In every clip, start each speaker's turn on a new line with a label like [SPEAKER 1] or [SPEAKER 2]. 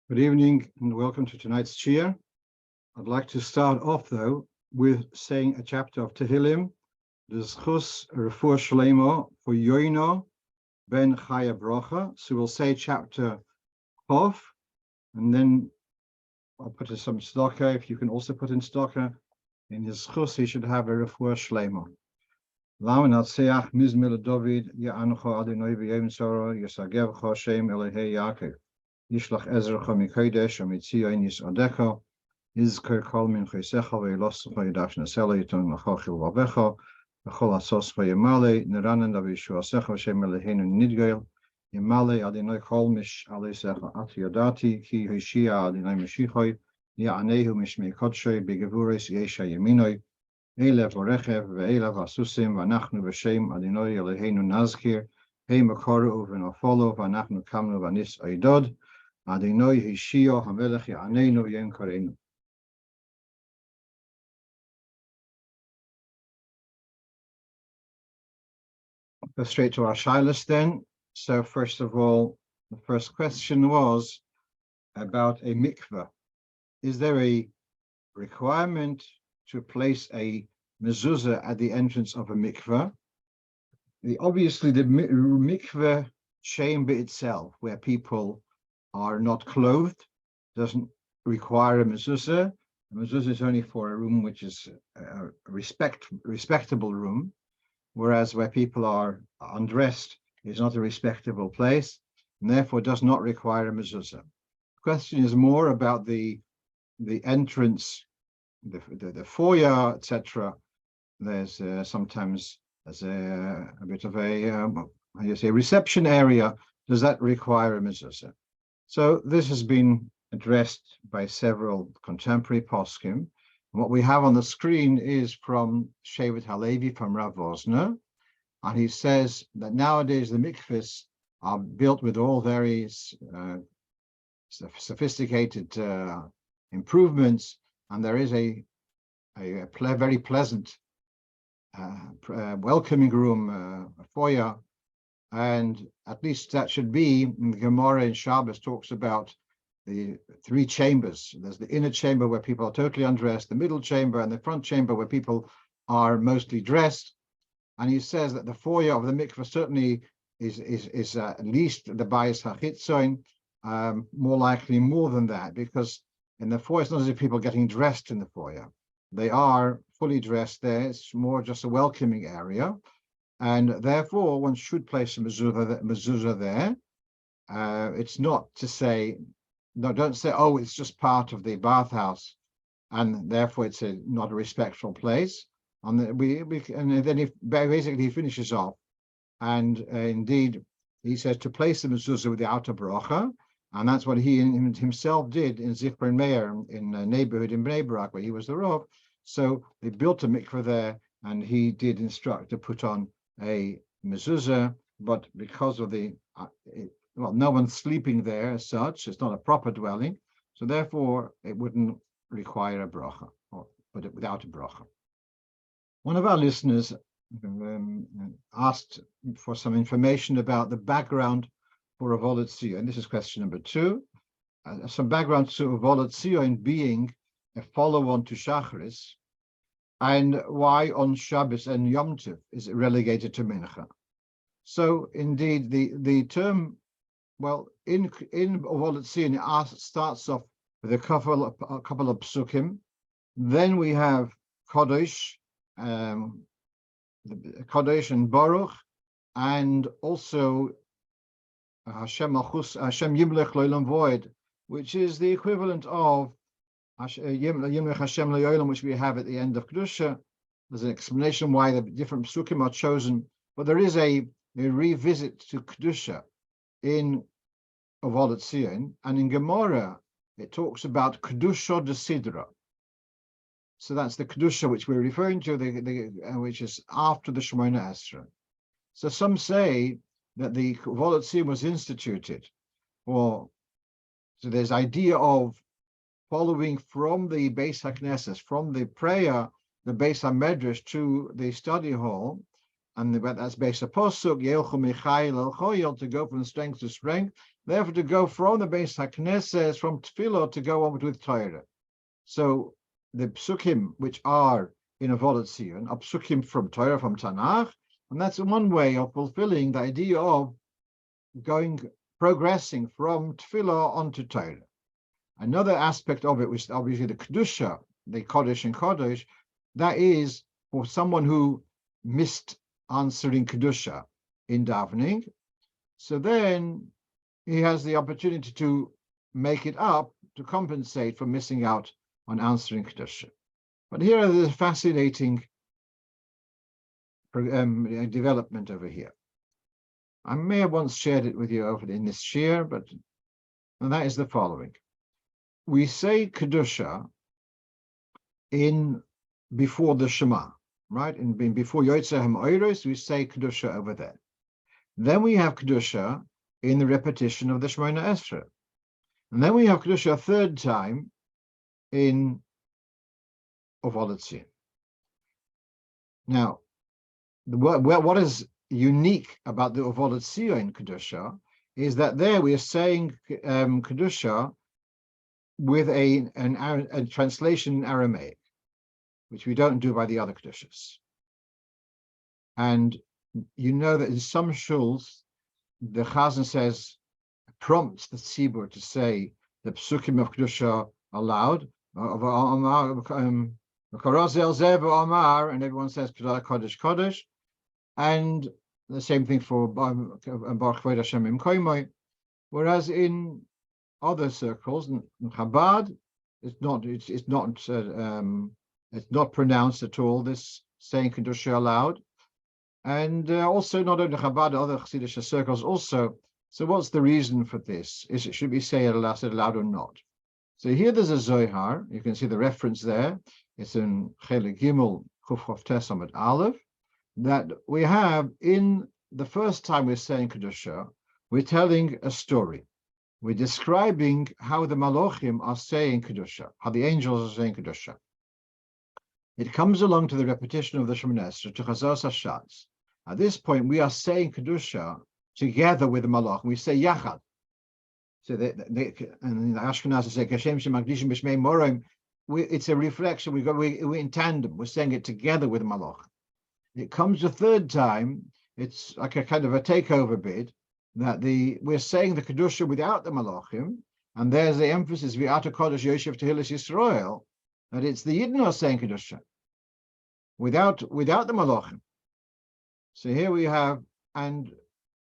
[SPEAKER 1] Good evening and welcome to tonight's shiur. I'd like to start off though with saying a chapter of Tehillim, the Zchus Refuah Shlema for Yoino ben Chaya Brocha. So we'll say chapter Chof, and then I'll put in some tzedakah. If you can also put in tzedakah, in his Zchus he should have a Refuah Shlema. Lam Natseach Mizmel David Ya'ancho Adonai V'Yom Tzara Yisagevcha Hashem Elehei Yaakov. Yishlach Ezracha Mikodesh Amitzion Yisadecha Yizker Kol Min Chaysecha Ve'Eloscha Yidash Nasela Yiton Lachachil Vavecha V'Chol Asoscha Yemale Neranan Davishuasecha Hashem Eloheinu Nidgel Yemale Adonai Kol Mish Alesecha At Yadati Ki Hoshia Adonai Mashiachoi Ya'anehu Mishmei Kodshay B'Gevuros Yesha Yeminoi Eilev Orechev Ve'eilev Asusim V'Anachnu V'Shem Adonai Eloheinu Nazkir Hei Makoru V'Nofolo V'Anachnu Kamnu V'Nis Oidod Adonai Hishio Hamelech Ya'aneinu Yom Koreinu. Go straight to our shilas then. So first of all, the first question was about a mikveh. Is there a requirement to place a mezuzah at the entrance of a mikveh? Obviously, the mikveh chamber itself, where people are not clothed, doesn't require a mezuzah. A mezuzah is only for a room which is a respectable room, whereas where people are undressed is not a respectable place, and therefore does not require a mezuzah. The question is more about the entrance, the foyer, etc. There's sometimes there's a bit of a reception area. Does that require a mezuzah? So this has been addressed by several contemporary poskim. What we have on the screen is from Shevet Halevi, from Rav Osner, and he says that nowadays the mikvahs are built with all various sophisticated improvements, and there is a very pleasant welcoming room, a foyer, and at least that should be. The Gemara in Shabbos talks about the three chambers. There's the inner chamber where people are totally undressed, the middle chamber, and the front chamber where people are mostly dressed. And he says that the foyer of the mikveh certainly is at least the bayis hachitzoin, more likely more than that, because in the foyer it's not as if people are getting dressed in the foyer. They are fully dressed there. It's more just a welcoming area, and therefore one should place a mezuzah there. It's not to say, no, don't say, oh, it's just part of the bathhouse, and therefore it's not a respectful place. And then he finishes off, and indeed he says to place the mezuzah with the outer brocho, and that's what he himself did in Zichron Meir, in a neighborhood in Bnei Brak where he was the Rov. So they built a mikveh there, and he did instruct to put on a mezuzah, but because of no one's sleeping there as such, it's not a proper dwelling, so therefore it wouldn't require a brocha, or put it without a brocha. One of our listeners asked for some information about the background for Rov of Anash, and this is question number 2. Some background to Rov of Anash being a follow-on to Shacharis, and why on Shabbos and Yomtov is it relegated to Mincha. So indeed, the term, well, in Rov of Anash, it starts off with a couple of psukim. Then we have Kaddish, Kaddish and Baruch, and also Hashem Yimlech Lo'olam Void, which is the equivalent of Yimlech Hashem Lo'olam, which we have at the end of Kedusha. There's an explanation why the different psukim are chosen, but there is a revisit to Kedusha in Rov of Anash, and in Gemara it talks about Kedusha de Sidra. So that's the Kedusha which we're referring to, which is after the Shmone Esrei. So some say that the Rov of Anash was instituted, so there's idea of following from the Beis HaKnesses, from the prayer, the Beis HaMedrash to the study hall, but that's based on posuk to go from strength to strength. Therefore, to go from the base hakneses from tefillah to go on with Torah. So the psukim which are in a Lציון are psukim from Torah, from Tanakh, and that's one way of fulfilling the idea of progressing from tefillah onto Torah. Another aspect of it, which is obviously the kedusha, the Kaddish and Kaddish, that is for someone who missed answering kedusha in davening. So then he has the opportunity to make it up, to compensate for missing out on answering kedusha. But here is a fascinating development over here. I may have once shared it with you over in this shiur, and that is the following. We say kedusha before the Shema, right? Before Yotzei HaMa'oros, we say kedusha over there. Then we have kedusha in the repetition of the Shmone Esrei, and then we have kedusha a third time in Lציון. Now, what is unique about the Lציון kedusha is that there we are saying kedusha with a translation in Aramaic, which we don't do by the other kedushas. And you know that in some shuls, the chazan prompts the tzibur to say the psukim of kedusha aloud, and everyone says Kaddish, Kaddish, and the same thing for Baruch Kvod Hashem Im Koimoi. Whereas in other circles, in Chabad, it's not pronounced at all, this saying kedusha aloud, and also not only Chabad, other Chassidish circles also. So what's the reason for this? Should we say it aloud or not? So here there's a Zohar. You can see the reference there. It's in Chelik Gimel Kuf Chof Tes Amud Aleph, that we have in the first time we're saying kedusha, we're telling a story. We're describing how the Malachim are saying kedusha, how the angels are saying kedusha. It comes along to the repetition of the Shmone Esrei to Chazos Hashaz. At this point, we are saying kedusha together with the Malachim. We say yachad. So and in the Ashkenaz say Kashem Shemagdishim B'Shmei Morim. It's a reflection. We're in tandem. We're saying it together with the Malach. It comes a third time. It's like a kind of a takeover bid that we're saying the kedusha without the Malachim, and there's the emphasis V'ata Kodesh Yoshev Tehillas Yisrael, that it's the Yidden are saying kedusha without the Malachim. So here we have, and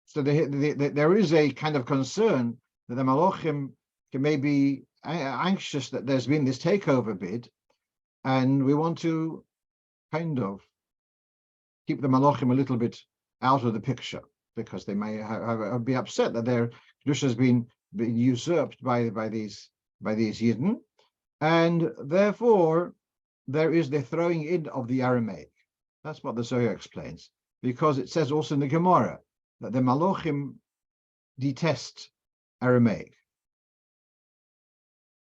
[SPEAKER 1] so there is a kind of concern that the Malachim may be anxious that there's been this takeover bid, and we want to kind of keep the Malachim a little bit out of the picture, because they may be upset that their kedusha has been usurped by these Yidden, and therefore there is the throwing in of the Aramaic. That's what the Zohar explains, because it says also in the Gemara that the Malachim detest Aramaic,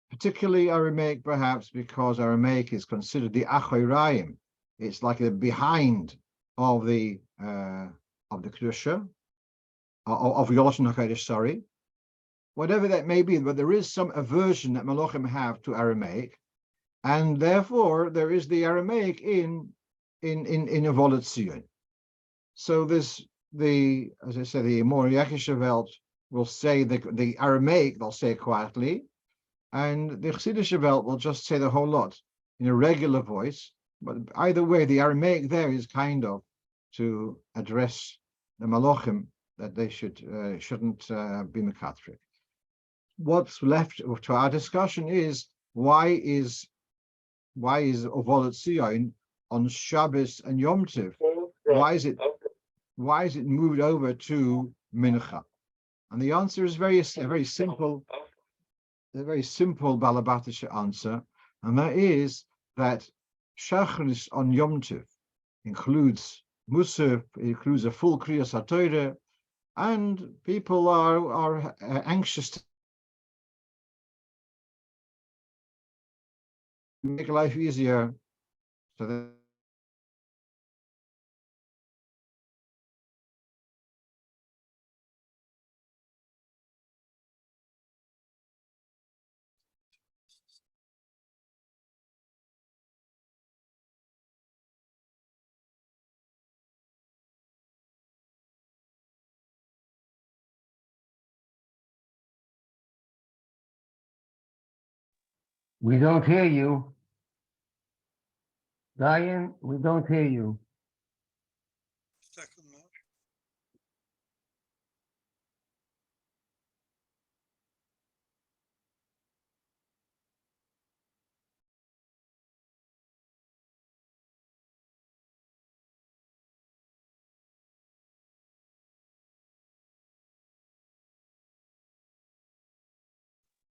[SPEAKER 1] particularly Aramaic, perhaps because Aramaic is considered the Achoraim. It's like the behind of the kedusha of Yoloshin HaKadosh. Sorry, whatever that may be, but there is some aversion that Malachim have to Aramaic, and therefore there is the Aramaic in Lציון. So as I said, the more Yakisha Welt will say the Aramaic, they'll say it quietly, and the Chassidische Welt will just say the whole lot in a regular voice. But either way, the Aramaic there is kind of to address the Malachim that they shouldn't be mekatrik. What's left to our discussion is why is Lציון on Shabbos and Yomtov? Why is it moved over to Mincha? And the answer is a very simple Balabatische answer, and that is that Shacharis on Yomtov includes Musaf, includes a full Kriyas HaTorah, and people are anxious to make life easier, so that
[SPEAKER 2] We don't hear you. Dayan, we don't hear you.
[SPEAKER 3] Second now.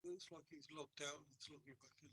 [SPEAKER 3] Looks like he's locked out and it's logging back in again.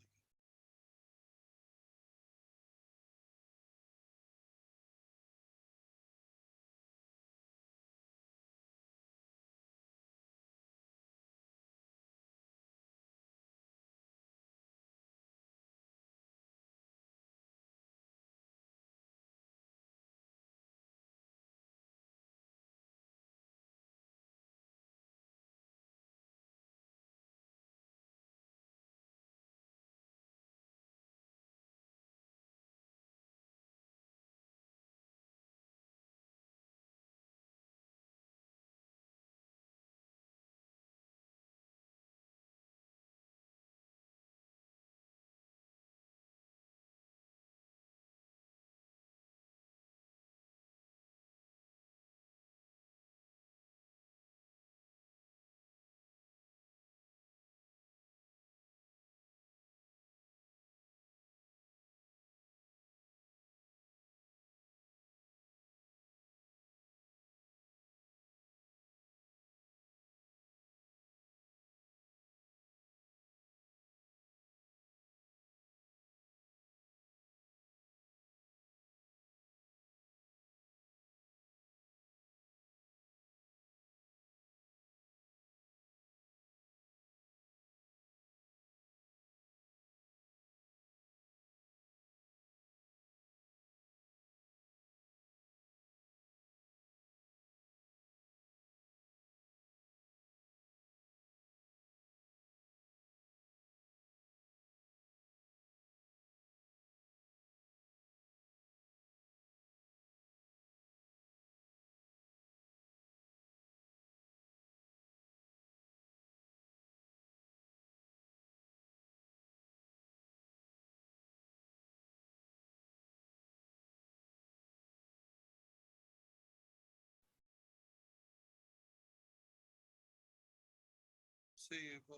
[SPEAKER 3] See you, bud.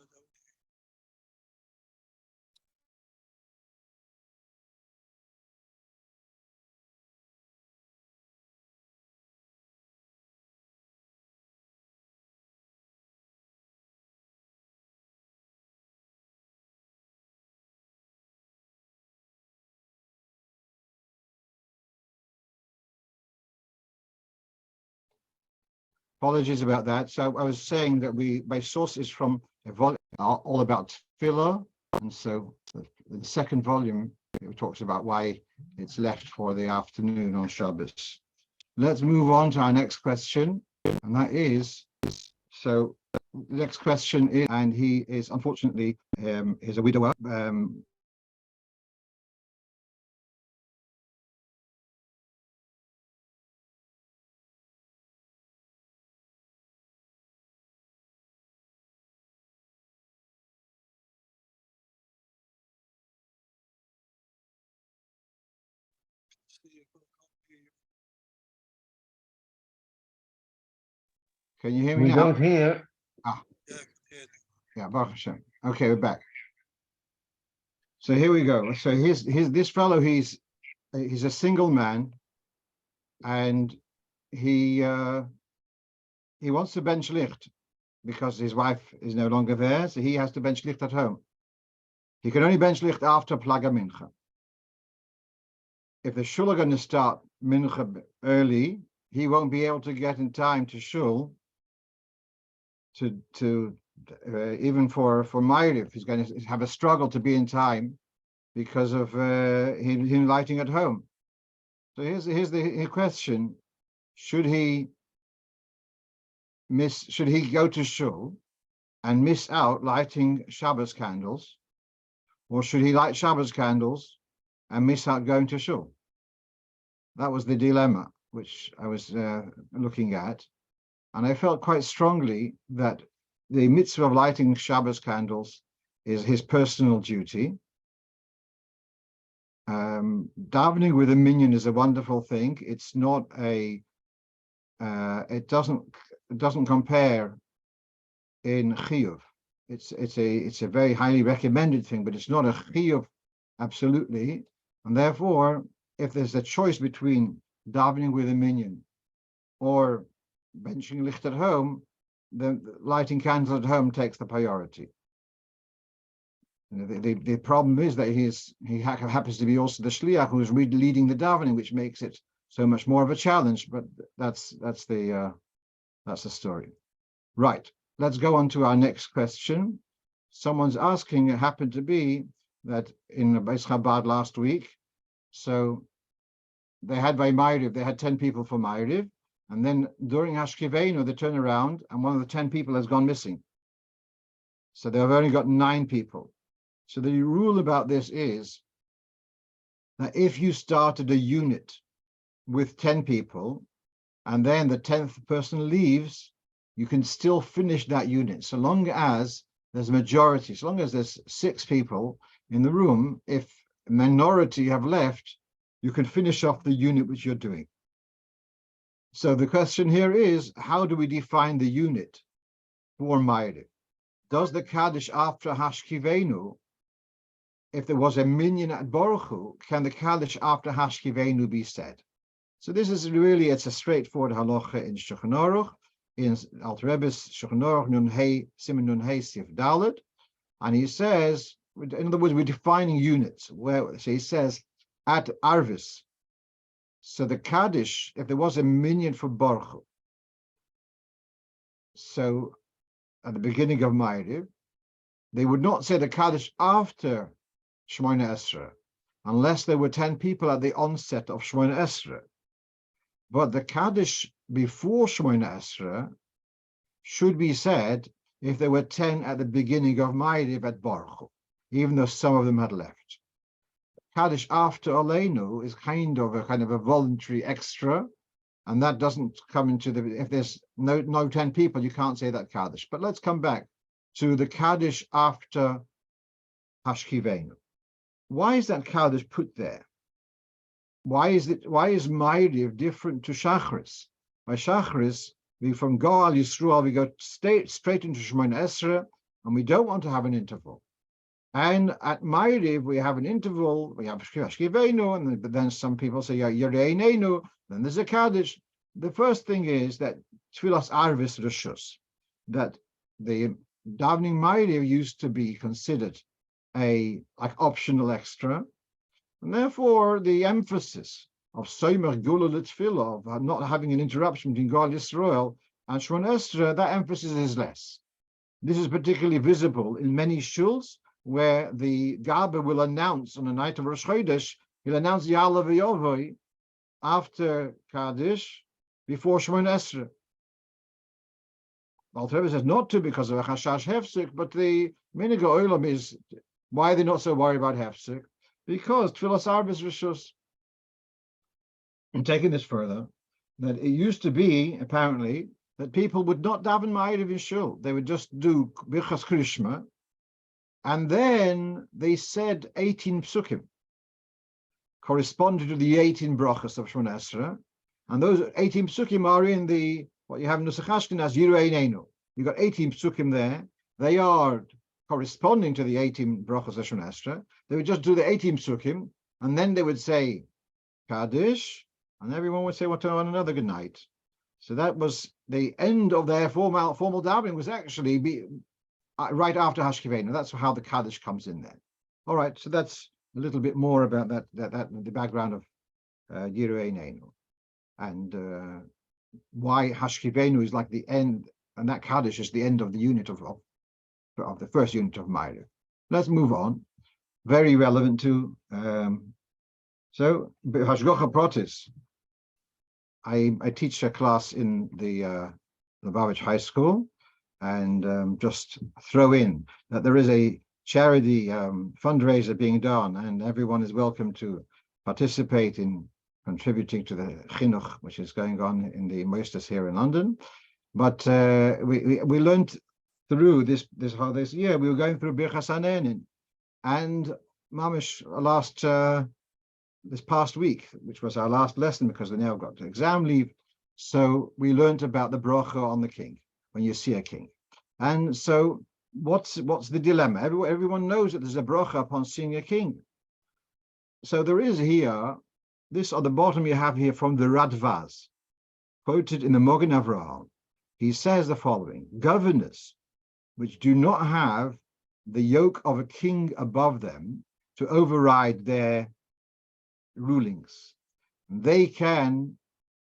[SPEAKER 1] Apologies about that. So I was saying that my source is from a volume all about filler, and so the second volume it talks about why it's left for the afternoon on Shabbos. Let's move on to our next question, and that is, so the next question is, and he is unfortunately is a widower.
[SPEAKER 3] See you, bud. Can't hear you.
[SPEAKER 1] Can you hear me
[SPEAKER 2] We
[SPEAKER 1] now?
[SPEAKER 2] don't hear.
[SPEAKER 3] Yeah, I can hear you.
[SPEAKER 1] Yeah, Baruch Hashem. Okay, we're back. So here we go. So here's this fellow. He's a single man, and he wants to bench licht because his wife is no longer there, so he has to bench licht at home. He can only bench licht after Plag haMincha. If the Shul are going to start Mincha early, he won't be able to get in time to Shul to even for Maariv. He's going to have a struggle to be in time because of him lighting at home. So here's the question: should he go to Shul and miss out lighting Shabbos candles, or should he light Shabbos candles and miss out going to Shul? That was the dilemma which I was looking at, and I felt quite strongly that the mitzvah of lighting Shabbos candles is his personal duty, Davening with a minyan is a wonderful thing. It's not a, it doesn't compare in chiyuv. It's a very highly recommended thing, but it's not a chiyuv absolutely. And therefore, if there's a choice between davening with a minyan or benching licht at home, then lighting candles at home takes the priority. The problem is that he happens to be also the shliach who is leading the davening, which makes it so much more of a challenge. But that's the story. Right. Let's go on to our next question. Someone's asking. It happened to be that in Beis Chabad last week, so they had by Maariv, they had 10 people for Maariv, and then during Hashkivenu they turn around and one of the 10 people has gone missing. So they've only got 9 people. So the rule about this is that if you started a unit with 10 people and then the 10th person leaves, you can still finish that unit so long as there's a majority, so long as there's 6 people in the room. If a minority have left, you can finish off the unit which you're doing. So the question here is, how do we define the unit for Maariv? Does the Kaddish after Hashkivenu, if there was a minyan at brocho, can the Kaddish after Hashkivenu be said? So this is really, it's a straightforward halacha in Shulchan Aruch, in Alter Rebbe's Shulchan Aruch Nun Hey Siman Nun Hey Sif Dalet, and he says, in other words, we're defining units. So he says at Arvis. So the Kaddish, if there was a minyan for brocho, so at the beginning of Maariv, they would not say the Kaddish after Shmone Esrei, unless there were 10 people at the onset of Shmone Esrei. But the Kaddish before Shmone Esrei should be said if there were 10 at the beginning of Maariv at brocho, even though some of them had left. Kaddish after Aleinu is kind of a voluntary extra, and that doesn't come into the, if there's no 10 people, you can't say that Kaddish. But let's come back to the Kaddish after Hashkivenu. Why is that Kaddish put there? Why is Maariv different to Shacharis? By Shacharis, from Goal Yisrael, we go straight into Shmone Esrei, and we don't want to have an interval. And at Maariv, we have an interval, we have Hashkivenu, but then some people say Yereinenu, then there's a Kaddish. The first thing is that Tfilas Arvis Rishus, that the davening Maariv used to be considered a optional extra, and therefore the emphasis of Soimer Gula L'Tfilah, of not having an interruption between Goal Yisrael and Shmone Esrei, that emphasis is less. This is particularly visible in many shuls where the Gaber will announce on the night of Rosh Chodesh, he'll announce Ya'ala V'Yovoi after Kaddish, before Shmone Esrei. Alter Rebbe says not to because of a chashash hefsek, but the minhag olam is, why are they not so worried about hefsek? Because tfilas arbis rishus. And taking this further, that it used to be apparently that people would not daven Maariv in shul; they would just do birchas krishma, and then they said 18 psukim corresponding to the 18 brachos of Shmone Esrei, and those 18 psukim are in the what you have in Nusach Ashkenaz as Yireinenu. You've got 18 psukim there. They are corresponding to the 18 brachos of Shmone Esrei. They would just do the 18 psukim, and then they would say Kaddish, and everyone would say one another good night. So that was the end of their formal davening. Was actually right after Hashkivenu. That's how the Kaddish comes in there. All right, so that's a little bit more about that the background of Yireinenu, and why Hashkivenu is like the end, and that Kaddish is the end of the unit of the first unit of Maariv. Let's move on. Very relevant to so Hashgocha Protis. I teach a class in the Lubavitch High School, and just throw in that there is a charity fundraiser being done, and everyone is welcome to participate in contributing to the chinuch, which is going on in the Moistus here in London. But we learned through this year, we were going through Birchas Hanehenin, and mamish last this past week, which was our last lesson because we now got to exam leave. So we learned about the brocho on the king when you see a king. And so what's the dilemma? Everyone knows that there's a brocho upon seeing a king. So there is here, this on the bottom you have here from the Radvaz, quoted in the Mogen Avraham. He says the following: governors which do not have the yoke of a king above them to override their rulings, they can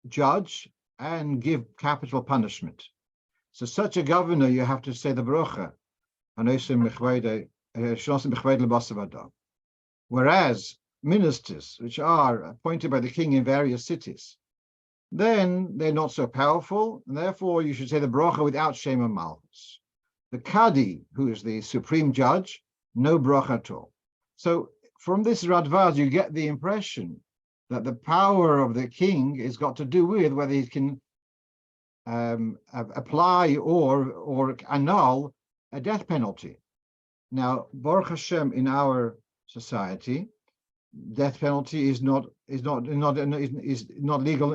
[SPEAKER 1] judge and give capital punishment. So such a governor, you have to say the brocho. Whereas ministers, which are appointed by the king in various cities, then they're not so powerful, and therefore you should say the brocho without shame and malchus. The Kaddish, who is the supreme judge, no brocho at all. So from this Radvaz, you get the impression that the power of the king has got to do with whether he can apply or annul a death penalty. Now, Baruch Hashem, in our society, death penalty is not legal,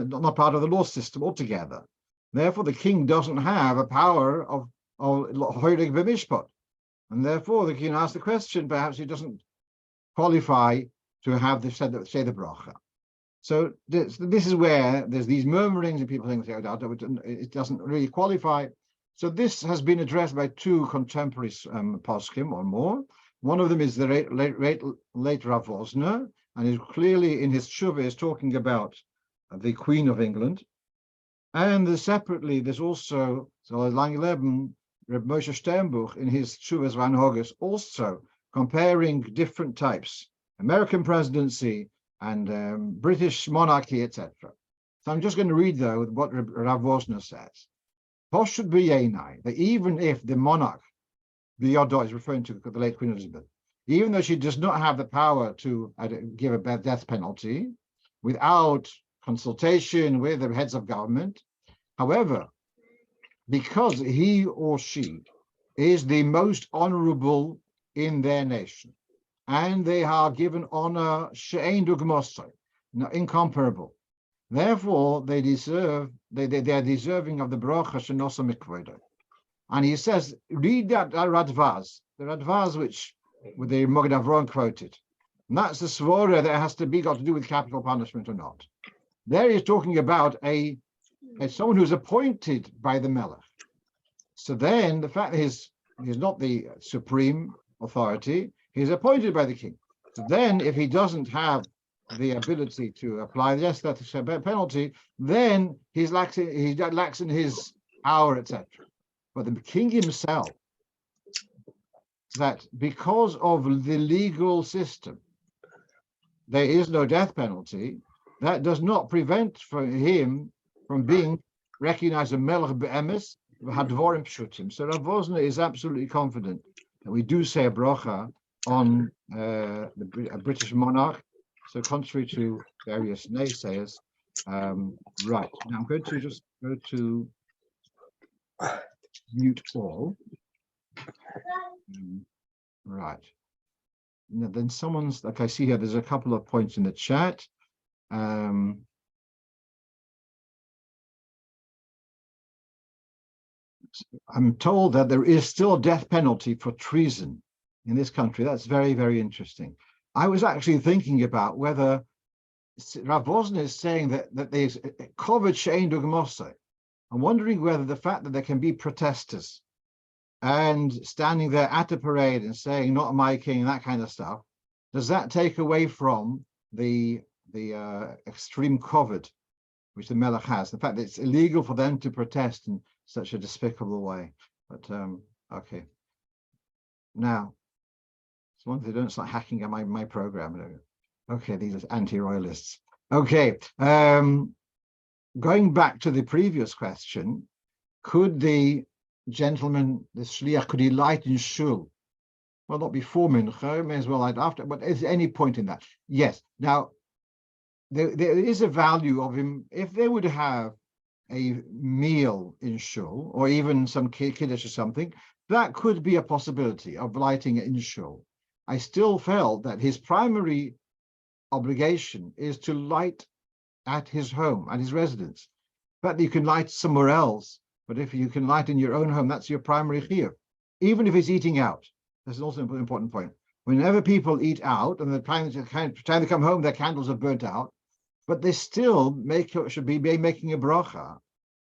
[SPEAKER 1] not part of the law system altogether. Therefore, the king doesn't have a power of hoirig b'mishpat, and therefore the king asks the question. Perhaps he doesn't qualify to have say the brocho. So this is where there's these murmurings and people think it doesn't really qualify. So this has been addressed by two contemporary poskim or more. One of them is the late Rav Osner, and is clearly in his tshuva is talking about the Queen of England. And separately, there's also line 11, Reb Moshe Sternbuch in his tshuvas Ranhogus also comparing different types, American presidency and British monarchy, etc. So I'm just going to read though what Rav Osner says. Poshut b'yenai, that even if the monarch, B'yodo is referring to the late Queen Elizabeth, even though she does not have the power to give a death penalty without consultation with the heads of government, however, because he or she is the most honorable in their nation, and they are given honor she'ein dugmosai, incomparable. Therefore, they are deserving of the brocho shenosa mikvodai. And he says, read that Radvaz, the Radvaz which with the Mogen Avraham quoted. And that's the svara that has to be got to do with capital punishment or not. There he's talking about someone who's appointed by the Melech. So then the fact that he's not the supreme authority, he's appointed by the king. So then if he doesn't have the ability to apply the death penalty, then he lacks in his power, etc. But the king himself, that because of the legal system, there is no death penalty, that does not prevent him from being recognized as melech be'emes v'hadvorim pshutim. So Rav Osner is absolutely confident that we do say a brocho on a British monarch. So contrary to various naysayers, right, now I'm going to just go to mute all. Right. Now, then someone's, like I see here, there's a couple of points in the chat. I'm told that there is still a death penalty for treason in this country. That's very, very interesting. I was actually thinking about whether Rav Osner is saying that there's covered she'ein dugmosai. I'm wondering whether the fact that there can be protesters and standing there at a parade and saying "not my king," that kind of stuff, does that take away from the extreme covet which the Melech has? The fact that it's illegal for them to protest in such a despicable way. But okay. Now, as long as they don't start hacking at my program. Okay, these are anti-royalists. Okay. Going back to the previous question, could the gentleman, the shliach, could he light in shul? Well, not before Mincha, may as well light after, but is there any point in that? Yes. Now, there is a value of him, if they would have a meal in shul, or even some Kaddish or something, that could be a possibility of lighting it in shul. I still felt that his primary obligation is to light at his home, at his residence. But you can light somewhere else, but if you can light in your own home, that's your primary shiur. Even if he's eating out, that's also an important point. Whenever people eat out, and the time they come home, their candles are burnt out, but they still should be making a brocha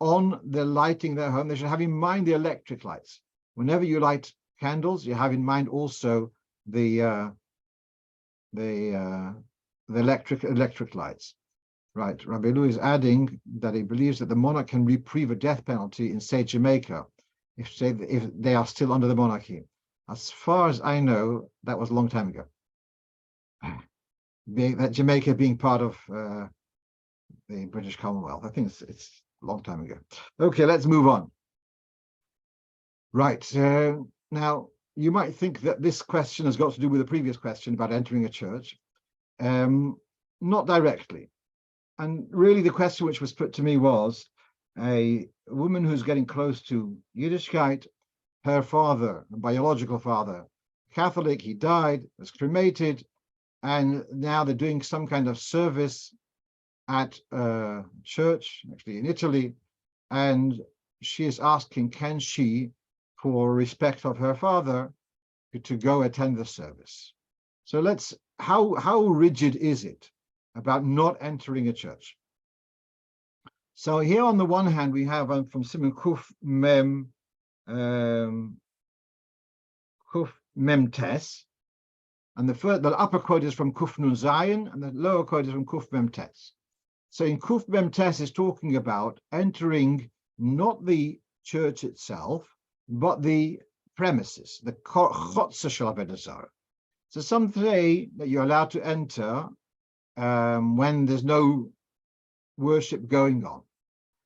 [SPEAKER 1] on the lighting their home. They should have in mind the electric lights. Whenever you light candles, you have in mind also the electric lights. Right. Rabbi Lu is adding that he believes that the monarch can reprieve a death penalty in, say, Jamaica, if they are still under the monarchy. As far as I know, that was a long time ago. That Jamaica being part of the British Commonwealth, I think it's a long time ago. Okay, let's move on. Right. Now, you might think that this question has got to do with the previous question about entering a church. Not directly. And really the question which was put to me was a woman who's getting close to Yiddishkeit, her father, a biological father, Catholic, he died, was cremated, and now they're doing some kind of service at a church, actually in Italy, and she is asking, can she, for respect of her father, to go attend the service? So how rigid is it about not entering a church? So here on the one hand, we have from Simon Kuf Mem Tes, and the upper quote is from Kuf Nun Zayin, and the lower quote is from Kuf Mem Tes. So in Kuf Mem Tes is talking about entering not the church itself, but the premises, the Chotzer Shel Avodah Zarah. So some say that you're allowed to enter when there's no worship going on.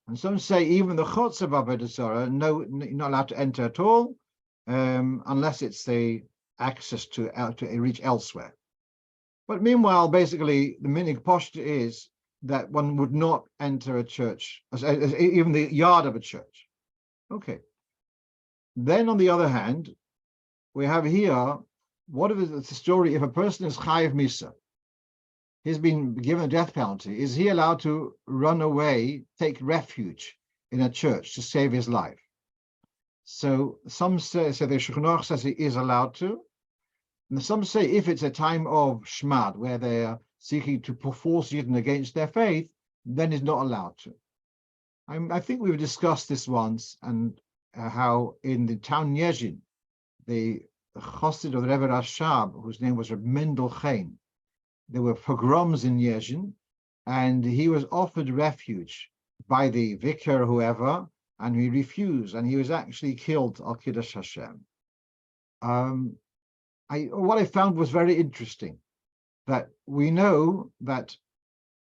[SPEAKER 1] And some say even the Chotzer of Avodah Zarah, no, you're not allowed to enter at all, unless it's the access to reach elsewhere. But meanwhile, basically, the minig poshta is that one would not enter a church, as even the yard of a church. Okay. Then on the other hand, we have here, what if it's the story if a person is chayiv misa? He's been given a death penalty. Is he allowed to run away, take refuge in a church to save his life? So some say the Shulchan Aruch says he is allowed to. And some say if it's a time of shmad, where they are seeking to force Yidden against their faith, then he's not allowed to. I think we've discussed this once, and how in the town Yezhin, the chassid of the Rebbe Rashab, whose name was Reb Mendel Chaim, there were pogroms in Yezhin, and he was offered refuge by the vicar or whoever, and he refused, and he was actually killed al Kiddush Hashem. What I found was very interesting, that we know that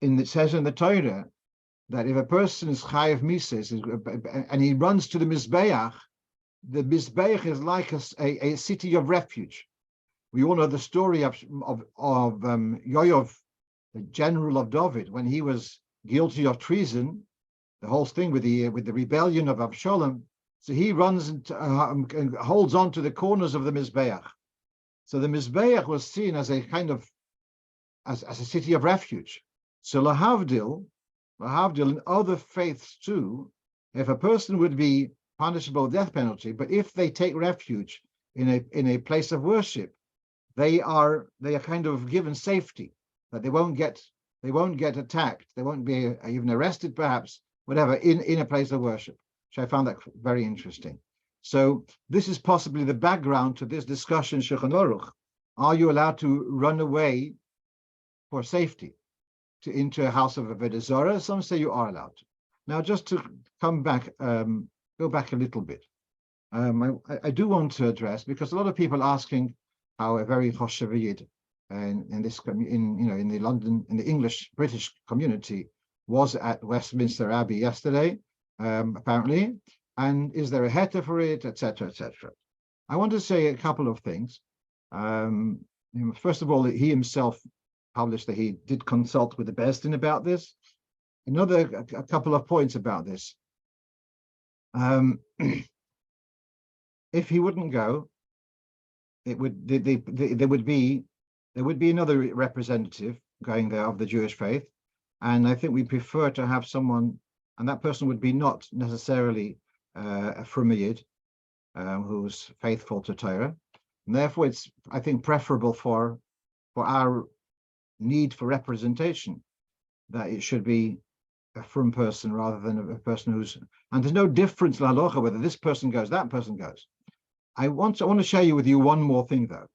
[SPEAKER 1] it says in the Torah that if a person is chayiv mises and he runs to the Mizbeach is like a city of refuge. We all know the story of Yoav, the general of David, when he was guilty of treason, the whole thing with the rebellion of Avshalom. So he runs and holds on to the corners of the Mizbeach. So the Mizbeach was seen as a kind of as a city of refuge. So lahavdil in other faiths too, if a person would be punishable with death penalty, but if they take refuge in a place of worship, they are kind of given safety, that they won't get attacked, they won't be even arrested, perhaps, whatever, in a place of worship. Which I found that very interesting. So this is possibly the background to this discussion, Shulchan Aruch. Are you allowed to run away for safety into a house of Avodah Zarah? Some say you are allowed to. Now, just to come back, go back a little bit. I do want to address, because a lot of people asking how a very choshev Yid in the English British community was at Westminster Abbey yesterday, apparently, and is there a heter for it, etc., etc. I want to say a couple of things. First of all, he himself published that he did consult with the Beis Din about this. A couple of points about this. If he wouldn't go, there would be another representative going there of the Jewish faith. And I think we prefer to have someone, and that person would be not necessarily a Frumiyid who's faithful to Torah. And therefore, it's, I think, preferable for our need for representation that it should be a Frum person rather than a person who's, and there's no difference in Halocho whether this person goes, that person goes. I want to share with you one more thing, though.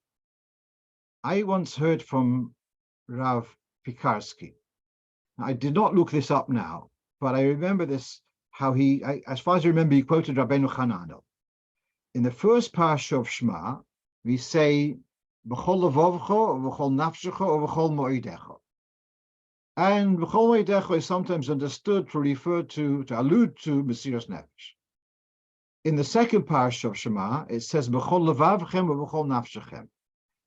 [SPEAKER 1] I once heard from Rav Pikarsky. I did not look this up now, but I remember this, how as far as I remember, he quoted Rabbeinu Hananel. In the first parsha of Shema, we say, B'chol levavcho, v'chol nafshecho, or v'chol mo'idecho. And v'chol mo'idecho is sometimes understood to refer to allude to Mesiras Nefesh. In the second parsha of Shema, it says, B'chol levavchem, v'chol nafshechem.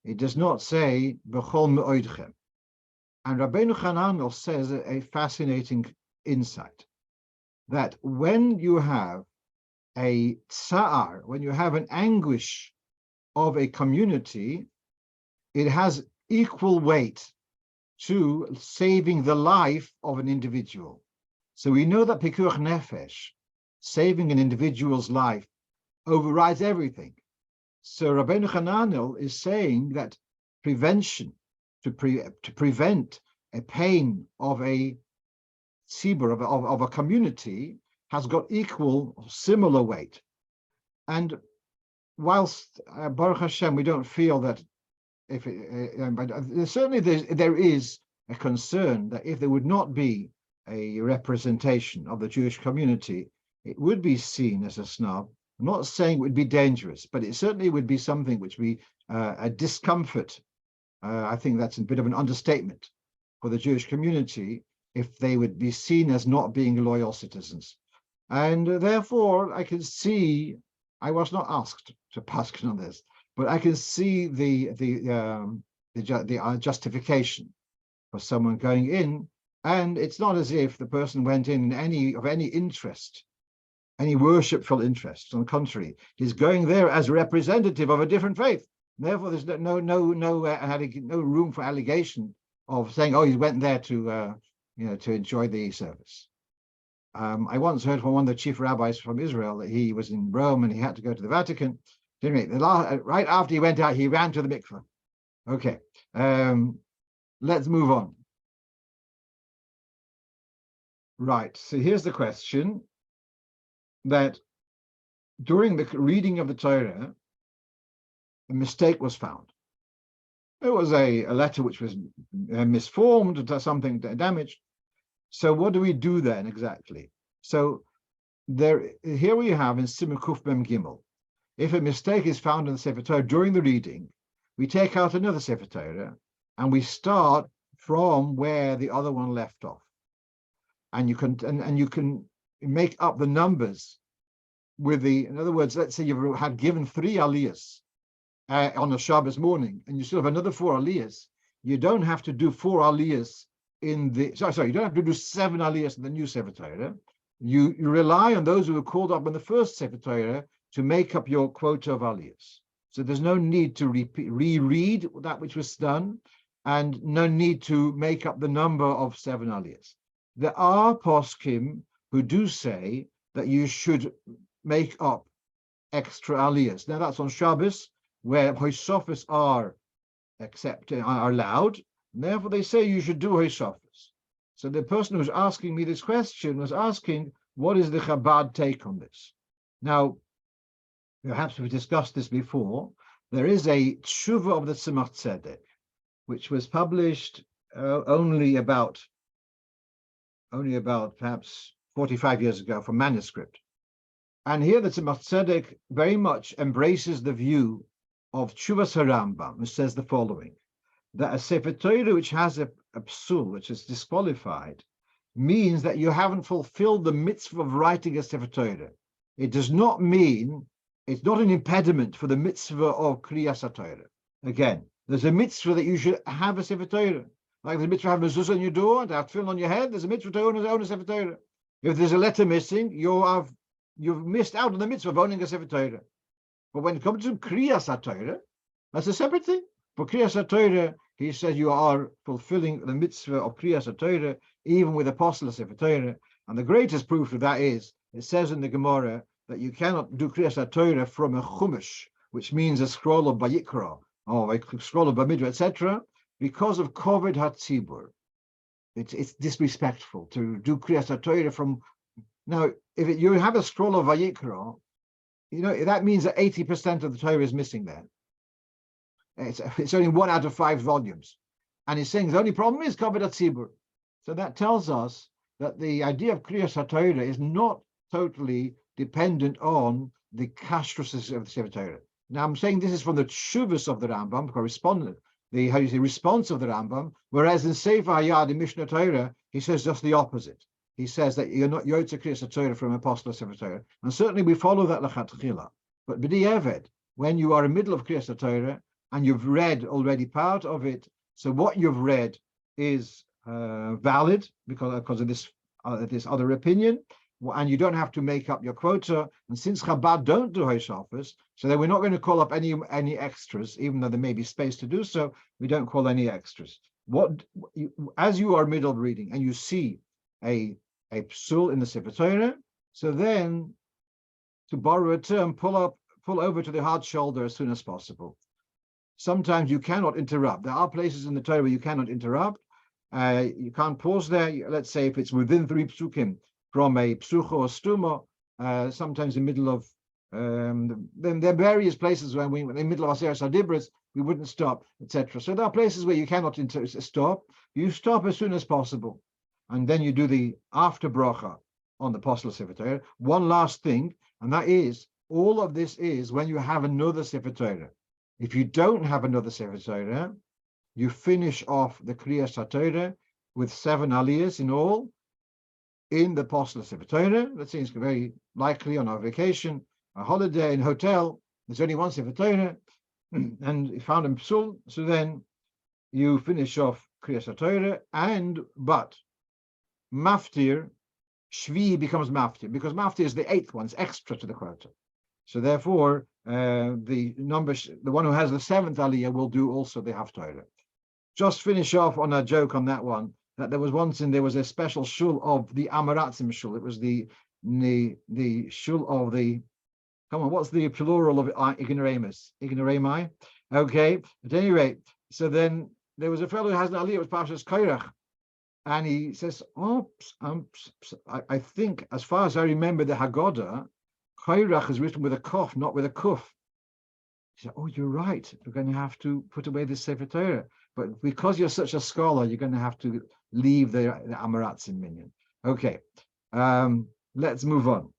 [SPEAKER 1] It does not say, B'chol mo'idchem. And Rabbeinu Hananel says a fascinating insight, that when you have a tsa'ar, when you have an anguish of a community, it has equal weight to saving the life of an individual. So we know that pikuach nefesh, saving an individual's life, overrides everything. So Rabbeinu Hananel is saying that prevention, to prevent a pain of a tzibur, of a community, has got equal, similar weight. And whilst Baruch Hashem, we don't feel that but certainly there is a concern that if there would not be a representation of the Jewish community, it would be seen as a snub. I'm not saying it would be dangerous, but it certainly would be something which would be a discomfort. I think that's a bit of an understatement for the Jewish community if they would be seen as not being loyal citizens. And therefore, I can see, I was not asked to paskin on this, but I can see the justification for someone going in. And it's not as if the person went in any interest, any worshipful interest. On the contrary, he's going there as a representative of a different faith. Therefore, there's no room for allegation of saying, "Oh, he went there to enjoy the service." I once heard from one of the chief rabbis from Israel that he was in Rome and he had to go to the Vatican. Right after he went out, he ran to the mikveh. Okay, let's move on. Right. So here's the question: that during the reading of the Torah, a mistake was found. It was a letter which was misformed, or something damaged. So what do we do then exactly? So here we have in Simon Kuf Mem Gimel, if a mistake is found in the Sefer Torah during the reading, we take out another Sefer Torah and we start from where the other one left off. And you can make up the numbers with in other words, let's say you had given 3 aliyahs on a Shabbos morning, and you still have another 4 aliyahs. You don't have to do 4 aliyahs you don't have to do 7 aliyahs in the new Sefer Torah. You rely on those who were called up in the first Sefer Torah to make up your quota of aliyahs. So there's no need to reread that which was done, and no need to make up the number of 7 aliyahs. There are poskim who do say that you should make up extra aliyahs. Now that's on Shabbos, where hoysofos are allowed. And therefore, they say you should do hoysofos. So the person who's asking me this question was asking, what is the Chabad take on this? Now, perhaps we've discussed this before. There is a tshuva of the Tzemach Tzedek, which was published only about perhaps 45 years ago from manuscript. And here the Tzemach Tzedek very much embraces the view of Tshuvas HaRambam, which says the following, that a Sefer Torah which has a psul, which is disqualified, means that you haven't fulfilled the mitzvah of writing a Sefer Torah. It does not mean, it's not an impediment for the mitzvah of Kriyas HaTorah. Again, there's a mitzvah that you should have a Sefer Torah. Like there's a mitzvah to have Mezuzah on your door, to have tefillin on your head, there's a mitzvah to own a Sefer Torah. If there's a letter missing, you've missed out on the mitzvah of owning a Sefer Torah. But when it comes to Kriyas HaTorah, that's a separate thing. For Kriyas HaTorah, he says you are fulfilling the mitzvah of Kriyas HaTorah, even with apostles of Torah. And the greatest proof of that is, it says in the Gemara that you cannot do Kriyas HaTorah from a chumash, which means a scroll of Vayikra, or a scroll of Bamidra, etc., because of Koved HaTzibur. It's disrespectful to do Kriyas HaTorah from... Now, if you have a scroll of Vayikra, that means that 80% of the Torah is missing there. It's only 1 out of 5 volumes. And he's saying the only problem is Koved HaTzibur. So that tells us that the idea of Kriyas HaTorah is not totally dependent on the kashrus of the Sefer Torah. Now, I'm saying this is from the tshuvas of the Rambam, correspondent, the response of the Rambam, whereas in Sefer Hayad, in Mishnah Torah, he says just the opposite. He says that you're not Yotze Kriyas HaTorah from Apostle of Sefer Torah. And certainly we follow that lechatchila. But b'di'eved, when you are in the middle of Kriyas HaTorah and you've read already part of it, so what you've read is valid because of this other opinion, and you don't have to make up your quota. And since Chabad don't do Hoshafas, so then we're not going to call up any extras, even though there may be space to do so. We don't call any extras. As you are middle reading and you see a psul in the Sefer Torah, so then, to borrow a term, pull over to the hard shoulder as soon as possible. Sometimes you cannot interrupt. There are places in the Torah where you cannot interrupt. You can't pause there. Let's say if it's within 3 psukim from a psucho or stuma, sometimes in the middle of, then there are various places when in the middle of Aseres HaDibros, we wouldn't stop, etc. So there are places where you cannot stop. You stop as soon as possible. And then you do the after brocha on the Apostle Sefer Torah. One last thing, and that is, all of this is when you have another Sefer Torah. If you don't have another Sefer Torah, you finish off the Kriyas HaTorah with 7 aliyahs in all in the Apostle Sefer Torah. That seems very likely on our vacation, a holiday in a hotel. There's only 1 Sefer Torah, and you found a psul, so then you finish off Kriyas HaTorah, but maftir, shvi becomes maftir, because maftir is the 8th one, it's extra to the quota. So therefore, the one who has the 7th aliyah will do also the haftarah. Just finish off on a joke on that one, that there was a special shul of the Amaratzim shul. It was the shul of the, come on, what's the plural of ignoramus? Ignorami? Okay, at any rate, so then there was a fellow who has an aliyah, it was Parshas Kairach, and he says, I think, as far as I remember the Haggadah, Kairach is written with a kof, not with a kuf. He said, oh, you're right. We're going to have to put away the Sefer Torah. But because you're such a scholar, you're going to have to leave the Amaratzim minion. Okay, let's move on.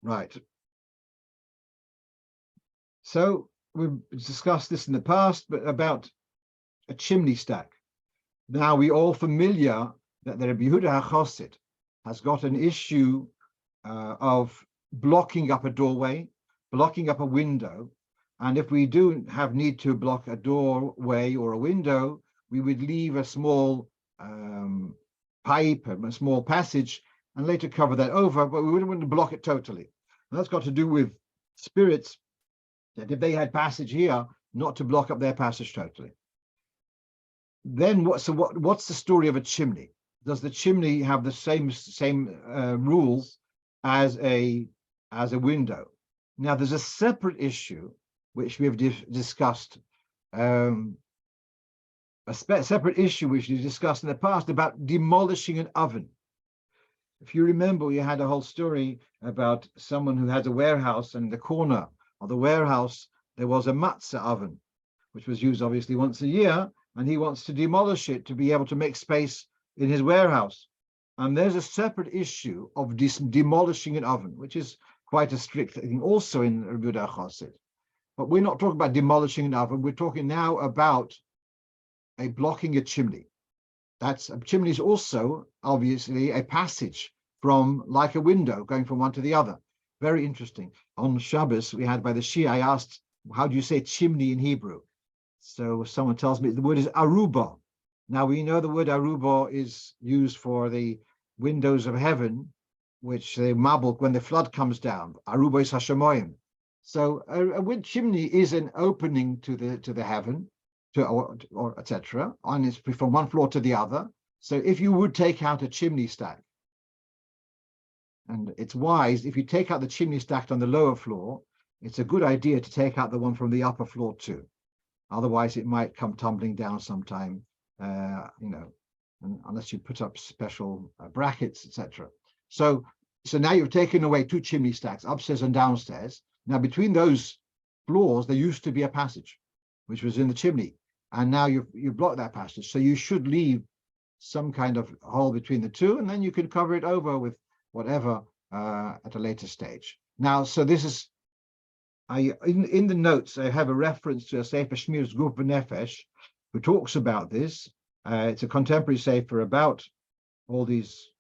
[SPEAKER 1] Right. So we've discussed this in the past, but about a chimney stack. Now we're all familiar that the Rabbi Yehuda HaChassid has got an issue of blocking up a doorway, blocking up a window. And if we do have need to block a doorway or a window, we would leave a small pipe, a small passage, and later cover that over, but we wouldn't want to block it totally. And that's got to do with spirits, that if they had passage here, not to block up their passage totally. Then what's the story of a chimney? Does the chimney have the same rules as a window? Now there's a separate issue which we have discussed, separate issue which we discussed in the past about demolishing an oven. If you remember, we had a whole story about someone who had a warehouse, and in the corner of the warehouse there was a matzah oven, which was used obviously once a year, and he wants to demolish it to be able to make space in his warehouse. And there's a separate issue of demolishing an oven, which is quite a strict thing also in Rabbi Yehuda HaChassid. But we're not talking about demolishing an oven. We're talking now about blocking a chimney. A chimney is also obviously a passage from, like a window, going from one to the other. Very interesting. On Shabbos, we had by the Shia, I asked, how do you say chimney in Hebrew? So someone tells me the word is aruba. Now we know the word aruba is used for the windows of heaven, which they mabul when the flood comes down. Aruba is hashemoyim. So a wood chimney is an opening to the heaven, or etc. On its from one floor to the other. So if you would take out a chimney stack, and it's wise if you take out the chimney stack on the lower floor, it's a good idea to take out the one from the upper floor too. Otherwise, it might come tumbling down sometime, unless you put up special brackets, etc. So now you've taken away two chimney stacks, upstairs and downstairs. Now, between those floors, there used to be a passage, which was in the chimney, and now you've blocked that passage. So you should leave some kind of hole between the two, and then you can cover it over with whatever at a later stage. Now, so this is, in the notes, I have a reference to a Sefer Shmir's Guf V'Nefesh, who talks about this. It's a contemporary Sefer about all these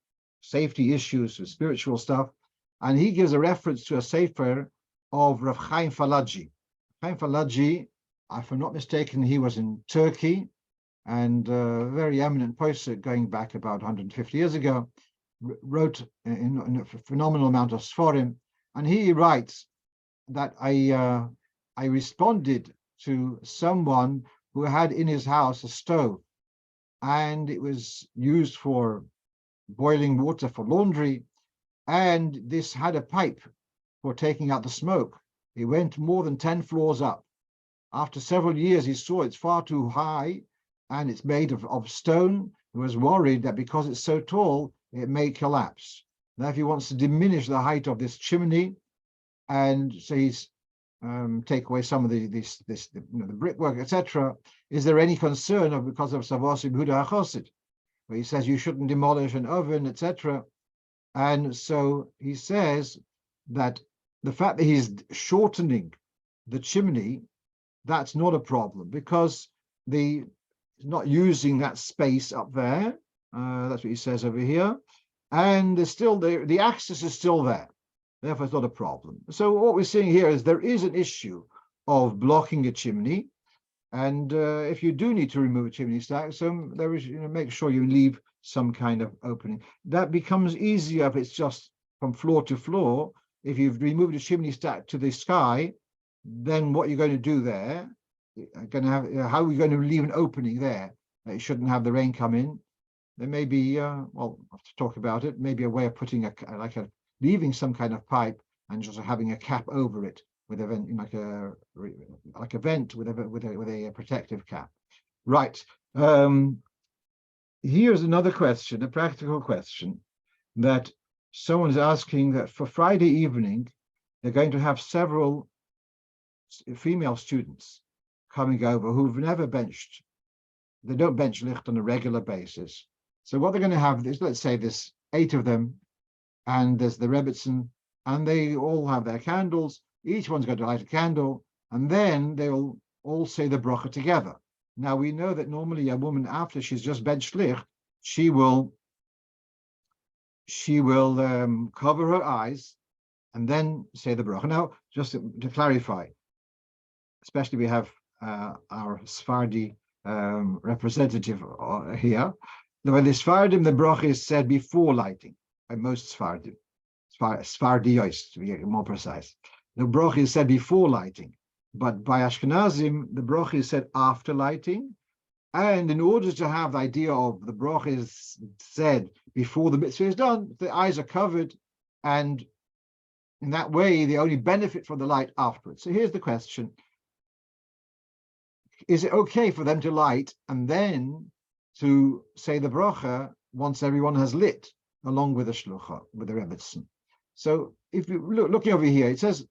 [SPEAKER 1] safety issues with spiritual stuff, and he gives a reference to a Sefer of Rav Chaim Falaji. Chaim Falaji, if I'm not mistaken, he was in Turkey, and a very eminent posek going back about 150 years ago, wrote in a phenomenal amount of Sforim, and he writes that I responded to someone who had in his house a stove, and it was used for boiling water for laundry, and this had a pipe for taking out the smoke. It went more than 10 floors up. After several years, he saw it's far too high, and it's made of stone. He was worried that because it's so tall, it may collapse. Now, if he wants to diminish the height of this chimney, and so he's take away some of the brickwork, etc., is there any concern of because of Savosim Huda HaChosid, where he says you shouldn't demolish an oven, etc. And so he says that the fact that he's shortening the chimney, that's not a problem, because he's not using that space up there. That's what he says over here, and there's still the access is still there. Therefore, it's not a problem. So what we're seeing here is there is an issue of blocking a chimney, and if you do need to remove a chimney stack, so there is, make sure you leave some kind of opening. That becomes easier if it's just from floor to floor. If you've removed a chimney stack to the sky, then what you're going to do there, how are you going to leave an opening there? It shouldn't have the rain come in. There may be, I'll have to talk about it, maybe a way of putting leaving some kind of pipe and just having a cap over it with a vent, like a vent with a protective cap. Right. Here's another question, a practical question, that someone's asking that for Friday evening, they're going to have several female students coming over who've never benched. They don't bench licht on a regular basis. So what they're going to have is, let's say there's 8 of them, and there's the Rebbitzin, and they all have their candles. Each one's going to light a candle, and then they'll all say the brocho together. Now, we know that normally a woman, after she's just benched licht, she will cover her eyes and then say the brocho. Now, just to clarify, especially we have our Sephardi representative here. Now, when the Sephardim, the brocho is said before lighting. By most Sephardim, Sephardiyos, to be more precise. The brocho is said before lighting, but by Ashkenazim, the brocho is said after lighting. And in order to have the idea of the brocho is said before the mitzvah is done, the eyes are covered, and in that way, they only benefit from the light afterwards. So here's the question. Is it okay for them to light and then to say the brocho once everyone has lit, along with the shlucha, with the Rebbitzin? So if you looking over here, it says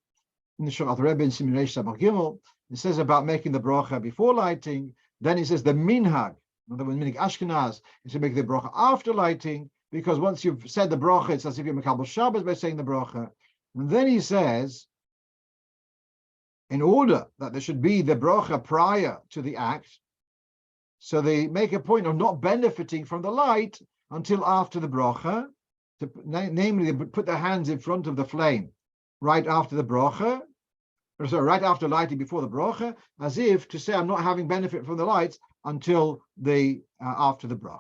[SPEAKER 1] in the Shulchan Rebbe in Simulation Samach Gimel, it says about making the brocha before lighting. Then it says the minhag, in other words, minhag Ashkenaz, is to make the brocha after lighting, because once you've said the brocha, it's as if you're Kabolas Shabbos by saying the brocha. And then he says, in order that there should be the brocha prior to the act, so they make a point of not benefiting from the light until after the brocha, namely they put their hands in front of the flame right after the brocha, or sorry, right after lighting before the brocha, as if to say I'm not having benefit from the lights until the after the brocha.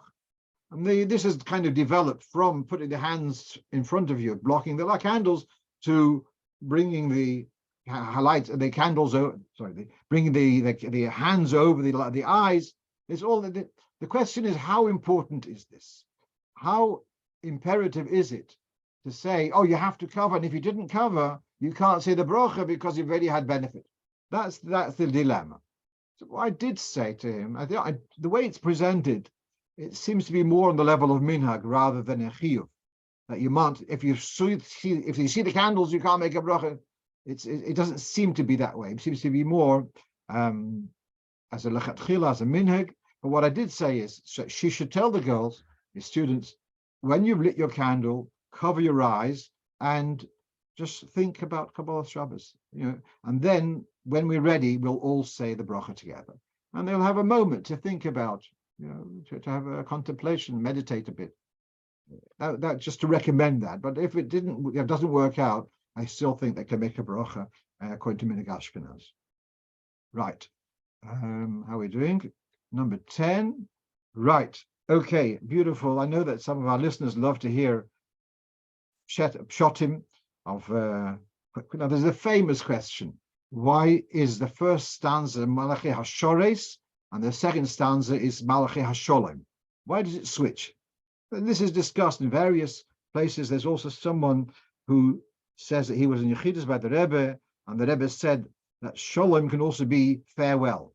[SPEAKER 1] And this is kind of developed from putting the hands in front of you, blocking the candles, to bringing the highlight the candles over. Sorry, bringing the hands over the eyes. It's all. The question is, how important is this? How imperative is it to say, oh, you have to cover, and if you didn't cover, you can't say the brocho because you've already had benefit. That's the dilemma. So what I did say to him, I think the way it's presented, it seems to be more on the level of minhag rather than a chiyuv. That you might, if you see the candles, you can't make a bracha. It doesn't seem to be that way. It seems to be more as a lechatchila, as a minhag. But what I did say is, she should tell the girls, the students, when you've lit your candle, cover your eyes and just think about Kabolas Shabbos. And then when we're ready, we'll all say the bracha together, and they'll have a moment to think about, to have a contemplation, meditate a bit. That just to recommend that. But if it doesn't work out, I still think they can make a bracha according to Minhag Ashkenaz. Right. How are we doing? Number 10. Right. Okay. Beautiful. I know that some of our listeners love to hear Pshotim of. Now, there's a famous question: why is the first stanza Malachi Hashores and the second stanza is Malachi Hasholem? Why does it switch? And this is discussed in various places. There's also someone who says that he was in Yechidus by the Rebbe, and the Rebbe said that Sholem can also be farewell.